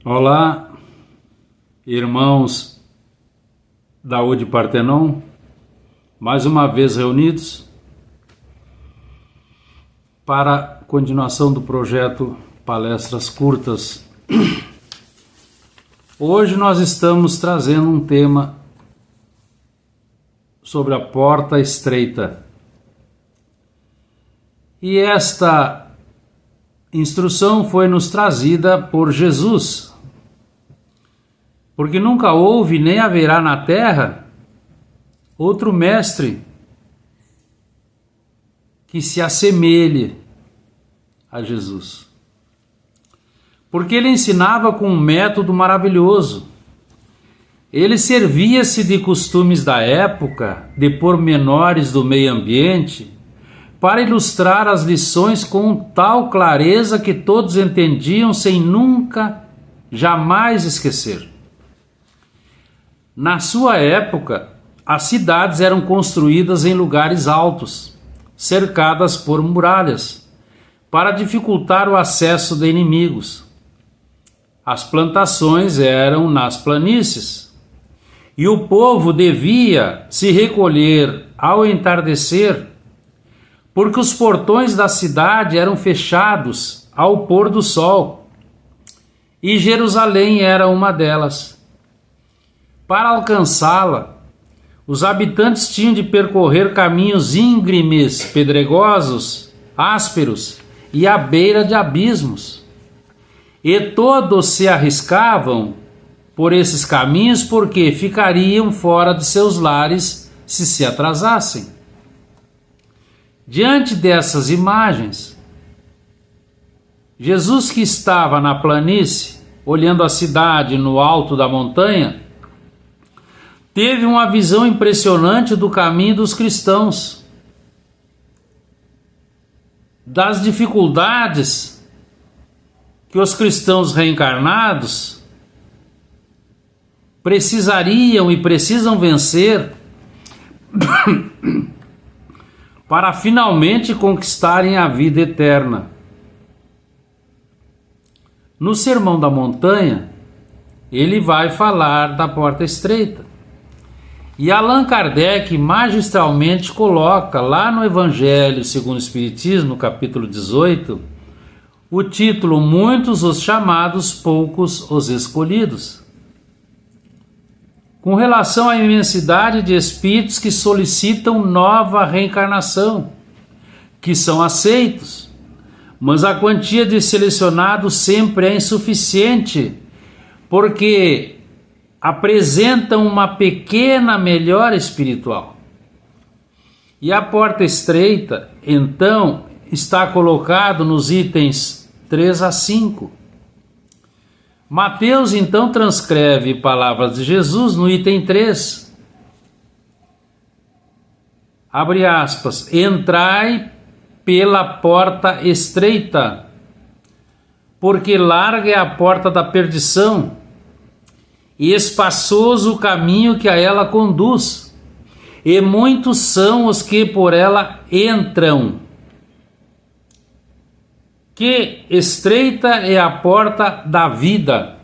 Olá, irmãos da UD Partenon, mais uma vez reunidos para a continuação do projeto Palestras Curtas. Hoje nós estamos trazendo um tema sobre a porta estreita. E esta instrução foi nos trazida por Jesus, porque nunca houve nem haverá na terra outro mestre que se assemelhe a Jesus. Porque ele ensinava com um método maravilhoso. Ele servia-se de costumes da época, de pormenores do meio ambiente, para ilustrar as lições com tal clareza que todos entendiam sem nunca, jamais esquecer. Na sua época, as cidades eram construídas em lugares altos, cercadas por muralhas, para dificultar o acesso de inimigos. As plantações eram nas planícies, e o povo devia se recolher ao entardecer, porque os portões da cidade eram fechados ao pôr do sol, e Jerusalém era uma delas. Para alcançá-la, os habitantes tinham de percorrer caminhos íngremes, pedregosos, ásperos e à beira de abismos. E todos se arriscavam por esses caminhos porque ficariam fora de seus lares se atrasassem. Diante dessas imagens, Jesus, que estava na planície, olhando a cidade no alto da montanha, teve uma visão impressionante do caminho dos cristãos, das dificuldades que os cristãos reencarnados precisariam e precisam vencer para finalmente conquistarem a vida eterna. No Sermão da Montanha, ele vai falar da porta estreita. E Allan Kardec magistralmente coloca lá no Evangelho segundo o Espiritismo, no capítulo 18, o título Muitos os chamados, poucos os escolhidos. Com relação à imensidade de espíritos que solicitam nova reencarnação, que são aceitos, mas a quantia de selecionados sempre é insuficiente, porque apresentam uma pequena melhora espiritual. E a porta estreita, então, está colocado nos itens 3 a 5. Mateus, então, transcreve palavras de Jesus no item 3. Abre aspas. Entrai pela porta estreita, porque larga é a porta da perdição, e espaçoso o caminho que a ela conduz, e muitos são os que por ela entram. Que estreita é a porta da vida,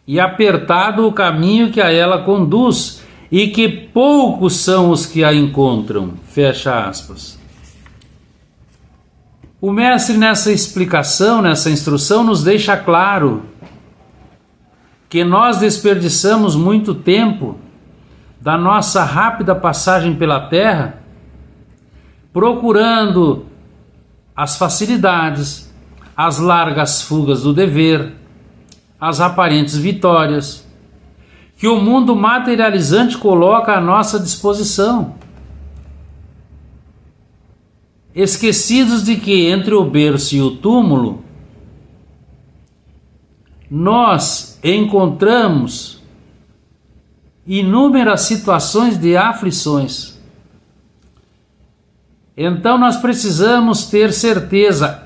e apertado o caminho que a ela conduz, e que poucos são os que a encontram. Fecha aspas. O mestre, nessa explicação, nessa instrução, nos deixa claro que nós desperdiçamos muito tempo da nossa rápida passagem pela Terra procurando as facilidades, as largas fugas do dever, as aparentes vitórias que o mundo materializante coloca à nossa disposição, esquecidos de que entre o berço e o túmulo nós encontramos inúmeras situações de aflições. Então nós precisamos ter certeza,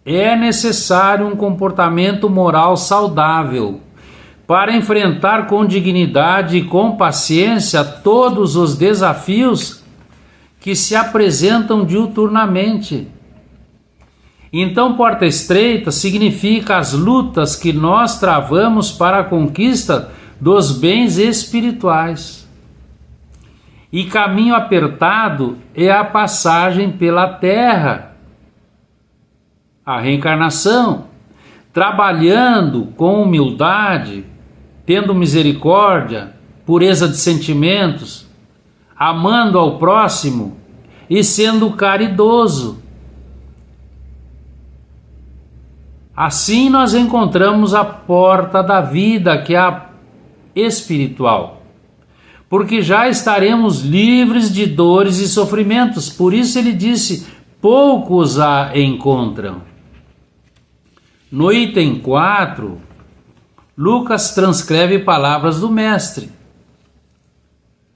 é necessário um comportamento moral saudável para enfrentar com dignidade e com paciência todos os desafios que se apresentam diuturnamente. Então, porta estreita significa as lutas que nós travamos para a conquista dos bens espirituais. E caminho apertado é a passagem pela terra, a reencarnação, trabalhando com humildade, tendo misericórdia, pureza de sentimentos, amando ao próximo e sendo caridoso. Assim nós encontramos a porta da vida, que é a espiritual, porque já estaremos livres de dores e sofrimentos. Por isso ele disse: poucos a encontram. No item 4, Lucas transcreve palavras do mestre.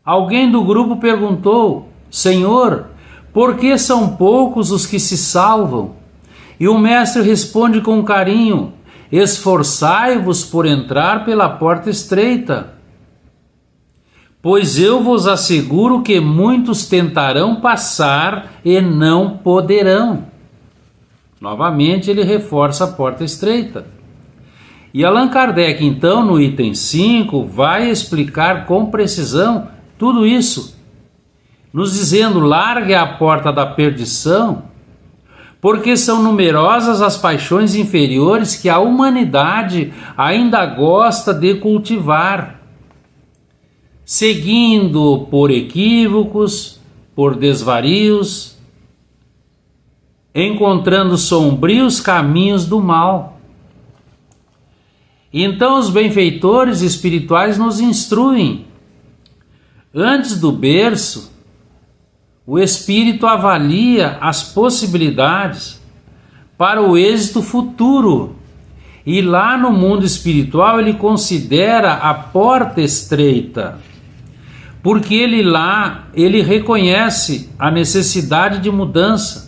Alguém do grupo perguntou: Senhor, por que são poucos os que se salvam? E o mestre responde com carinho: esforçai-vos por entrar pela porta estreita, pois eu vos asseguro que muitos tentarão passar e não poderão. Novamente ele reforça a porta estreita. E Allan Kardec, então, no item 5, vai explicar com precisão tudo isso, nos dizendo: largue a porta da perdição, porque são numerosas as paixões inferiores que a humanidade ainda gosta de cultivar, seguindo por equívocos, por desvarios, encontrando sombrios caminhos do mal. Então os benfeitores espirituais nos instruem. Antes do berço, o espírito avalia as possibilidades para o êxito futuro, e lá no mundo espiritual ele considera a porta estreita, porque ele reconhece a necessidade de mudança.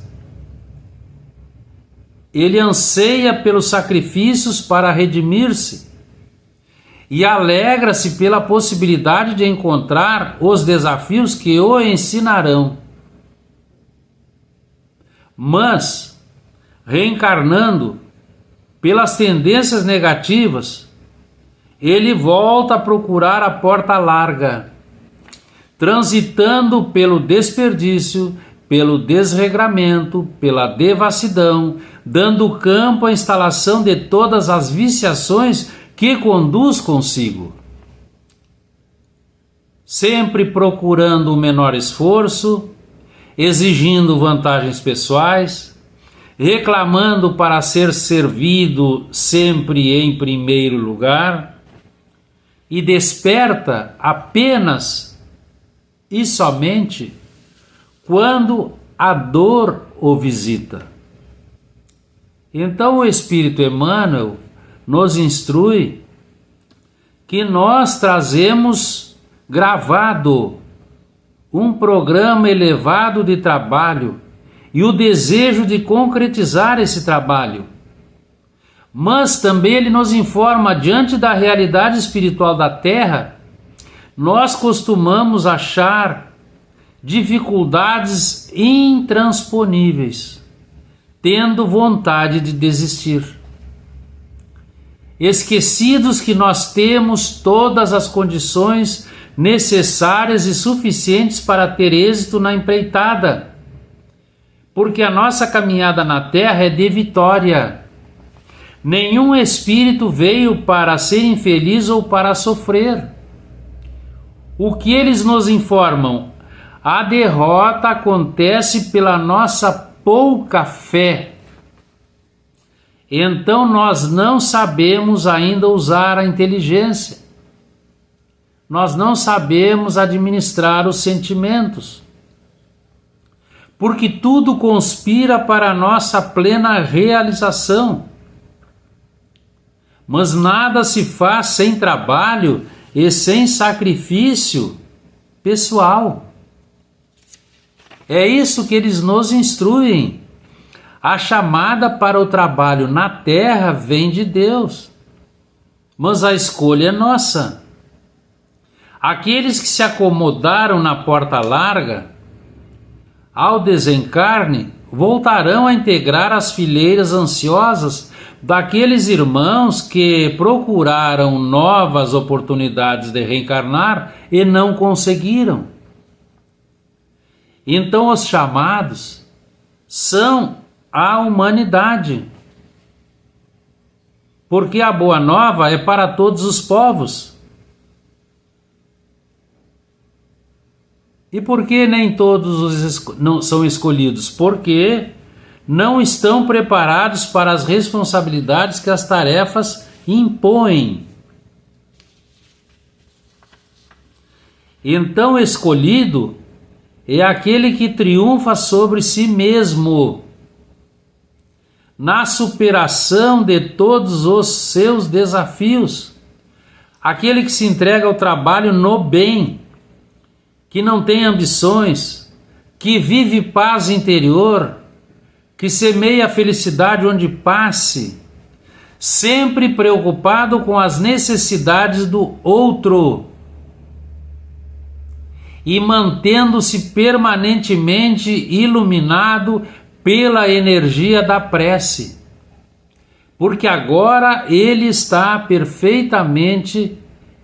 Ele anseia pelos sacrifícios para redimir-se e alegra-se pela possibilidade de encontrar os desafios que o ensinarão. Mas, reencarnando pelas tendências negativas, ele volta a procurar a porta larga, transitando pelo desperdício, pelo desregramento, pela devassidão, dando campo à instalação de todas as viciações que conduz consigo, sempre procurando o menor esforço, exigindo vantagens pessoais, reclamando para ser servido sempre em primeiro lugar, e desperta apenas e somente quando a dor o visita. Então o Espírito Emmanuel nos instrui que nós trazemos gravado um programa elevado de trabalho e o desejo de concretizar esse trabalho. Mas também ele nos informa, diante da realidade espiritual da Terra, nós costumamos achar dificuldades intransponíveis, tendo vontade de desistir. Esquecidos que nós temos todas as condições necessárias e suficientes para ter êxito na empreitada, porque a nossa caminhada na Terra é de vitória. Nenhum espírito veio para ser infeliz ou para sofrer. O que eles nos informam? A derrota acontece pela nossa pouca fé. Então nós não sabemos ainda usar a inteligência. Nós não sabemos administrar os sentimentos. Porque tudo conspira para a nossa plena realização. Mas nada se faz sem trabalho e sem sacrifício pessoal. É isso que eles nos instruem. A chamada para o trabalho na terra vem de Deus, mas a escolha é nossa. Aqueles que se acomodaram na porta larga, ao desencarne, voltarão a integrar as fileiras ansiosas daqueles irmãos que procuraram novas oportunidades de reencarnar e não conseguiram. Então os chamados são a humanidade, porque a boa nova é para todos os povos. E por que nem todos não são escolhidos? Porque não estão preparados para as responsabilidades que as tarefas impõem. Então, escolhido é aquele que triunfa sobre si mesmo, na superação de todos os seus desafios, aquele que se entrega ao trabalho no bem, que não tem ambições, que vive paz interior, que semeia a felicidade onde passe, sempre preocupado com as necessidades do outro e mantendo-se permanentemente iluminado pela energia da prece, porque agora ele está perfeitamente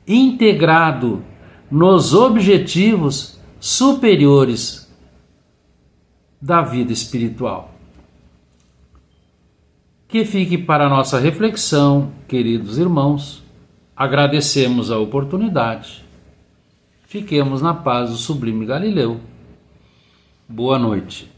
integrado nos objetivos superiores da vida espiritual. Que fique para a nossa reflexão, queridos irmãos. Agradecemos a oportunidade. Fiquemos na paz do Sublime Galileu. Boa noite.